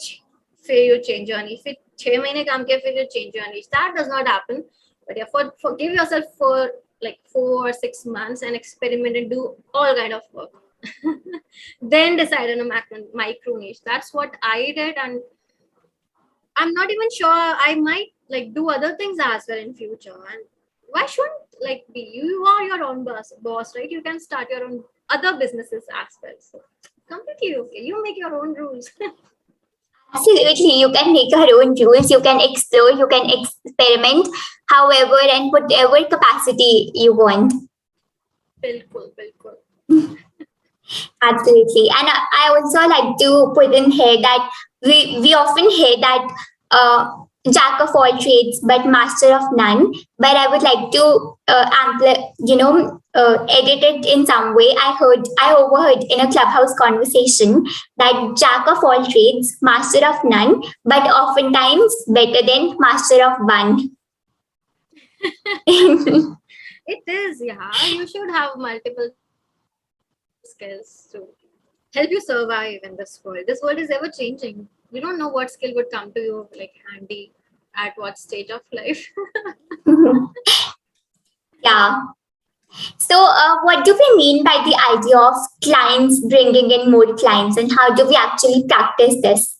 you change your niche, फिर 6 महीने काम किया फिर you change your niche. That does not happen. But yeah, for give yourself for like 4 or 6 months and experiment and do all kind of work. Then decide on a micro niche. That's what I did, and I'm not even sure I might like do other things as well in future. And why shouldn't like be? You are your own boss, right? You can start your own other businesses as well. So completely okay. You make your own rules. Absolutely, you can make your own rules. You can explore. You can experiment, however and whatever capacity you want. Bilkul. Absolutely. And I also like to put in here that we often hear that jack of all trades but master of none. But I would like to edit it in some way. I overheard in a clubhouse conversation that jack of all trades, master of none, but oftentimes better than master of one. It is, yeah. You should have multiple skills to help you survive in this world. This world is ever changing. You don't know what skill would come to you like handy at what stage of life. Yeah. So, what do we mean by the idea of clients bringing in more clients, and how do we actually practice this?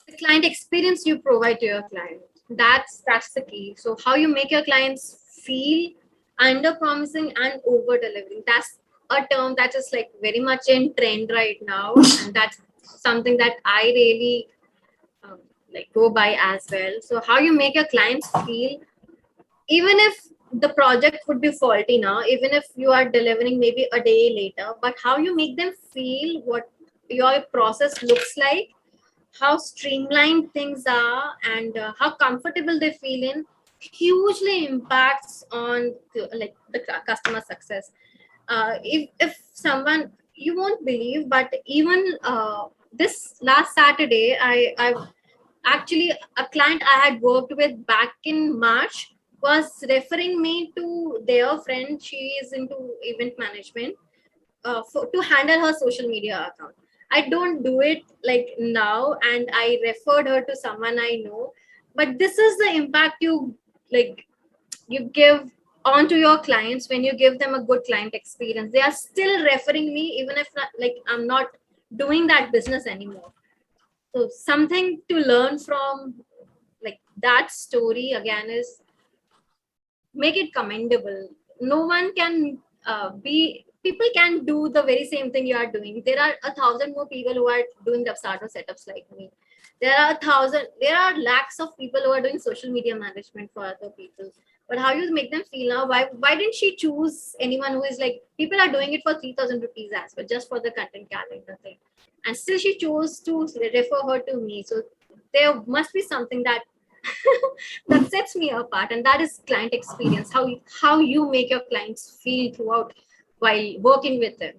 The client experience you provide to your client. That's the key. So how you make your clients feel, under promising and over delivering. That's a term that is like very much in trend right now, and that's something that I really like go by as well. So how you make your clients feel, even if the project would be faulty now, even if you are delivering maybe a day later, but how you make them feel, what your process looks like, how streamlined things are, and how comfortable they feel in, hugely impacts on the customer success. If someone, you won't believe, but even this last Saturday, I've actually, a client I had worked with back in March was referring me to their friend. She is into event management, to handle her social media account. I don't do it like now, and I referred her to someone I know. But this is the impact you give onto your clients when you give them a good client experience. They are still referring me even if I'm not doing that business anymore. So something to learn from like that story again is make it commendable. no one can people can do the very same thing you are doing. There are 1,000 more people who are doing the startup setups like me. There are lakhs of people who are doing social media management for other people. But how you make them feel now? Why didn't she choose anyone who is like, people are doing it for 3,000 rupees as well, just for the content calendar thing, and still she chose to refer her to me. So there must be something that that sets me apart, and that is client experience. How you make your clients feel throughout while working with them,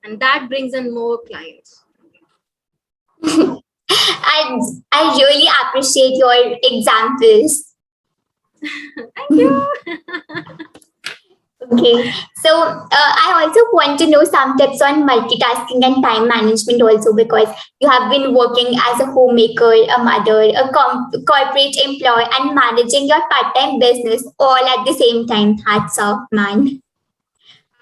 and that brings in more clients. I really appreciate your examples. Thank you. Okay, so I also want to know some tips on multitasking and time management also, because you have been working as a homemaker, a mother, a corporate employee, and managing your part-time business all at the same time. Hats off, man.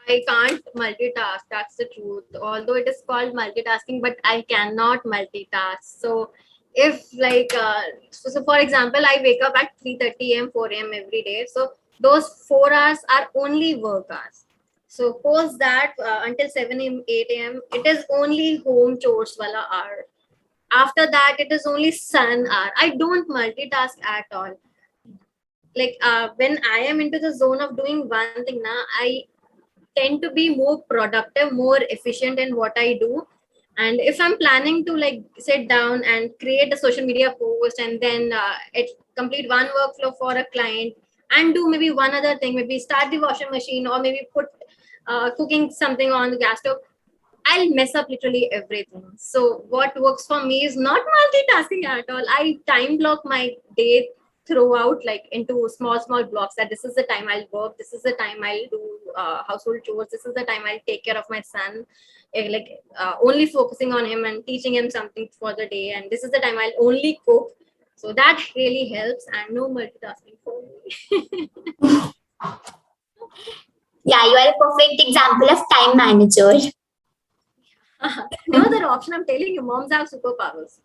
I can't multitask. That's the truth. Although it is called multitasking, but I cannot multitask. So, if like, so for example, I wake up at 3:30 a.m., 4 a.m. every day. So those 4 hours are only work hours. So post that until 7 a.m., 8 a.m., it is only home chores wala hour. After that, it is only sun hour. I don't multitask at all. Like when I am into the zone of doing one thing now, I tend to be more productive, more efficient in what I do. And if I'm planning to like sit down and create a social media post, and then it complete one workflow for a client, and do maybe one other thing, maybe start the washing machine, or maybe put cooking something on the gas stove, I'll mess up literally everything. So what works for me is not multitasking at all. I time block my day throughout, like into small blocks, that this is the time I'll work, this is the time I'll do household chores, this is the time I'll take care of my son, only focusing on him and teaching him something for the day, and this is the time I'll only cook. So that really helps, and no multitasking for me. Yeah, you are a perfect example of time manager. No other option. I'm telling you, moms have superpowers.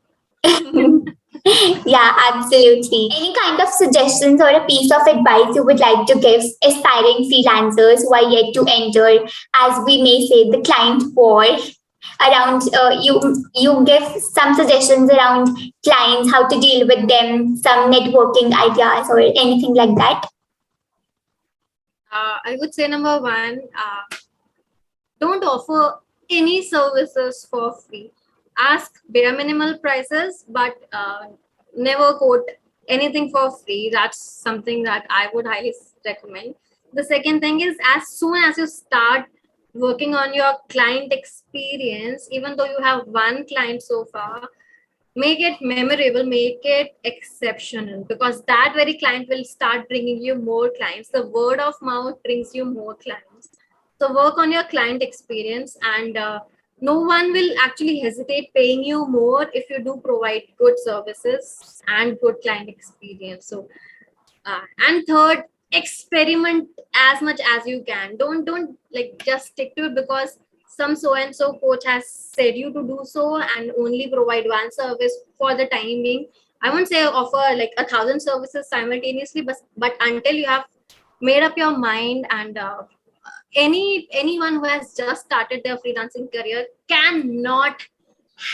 Yeah, absolutely. Any kind of suggestions or a piece of advice you would like to give aspiring freelancers who are yet to enter, as we may say, the client war? Around you give some suggestions around clients, how to deal with them, some networking ideas or anything like that. I would say number one, don't offer any services for free. Ask bare minimal prices, but never quote anything for free. That's something that I would highly recommend. The second thing is, as soon as you start working on your client experience, even though you have one client so far, make it memorable, make it exceptional, because that very client will start bringing you more clients. The word of mouth brings you more clients. So work on your client experience, and no one will actually hesitate paying you more if you do provide good services and good client experience. So and third, experiment as much as you can. Don't like just stick to it because some so and so coach has said you to do so, and only provide one service for the time being. I won't say offer like 1,000 services simultaneously, but until you have made up your mind, and anyone who has just started their freelancing career cannot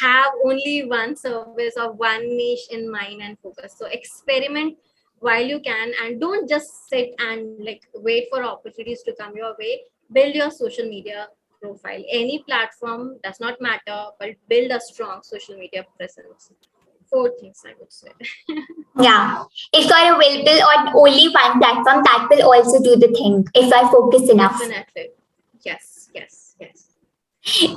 have only one service or one niche in mind and focus. So experiment while you can, and don't just sit and like wait for opportunities to come your way. Build your social media profile. Any platform does not matter, but build a strong social media presence. Four things I would say. Yeah. If you are available on only one platform, that will also do the thing if I focus enough. Definitely. Yes.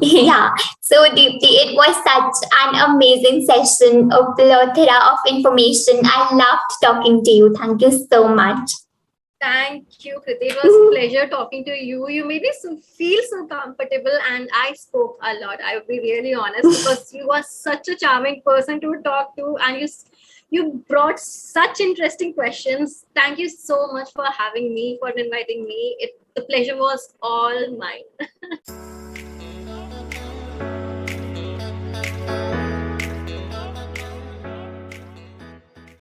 Yeah. So Deepti, it was such an amazing session, a plethora of information. I loved talking to you. Thank you so much. Thank you, Kriti. It was a pleasure talking to you. You made me feel so comfortable, and I spoke a lot. I would be really honest, because you are such a charming person to talk to, and you brought such interesting questions. Thank you so much for having me, for inviting me. The pleasure was all mine.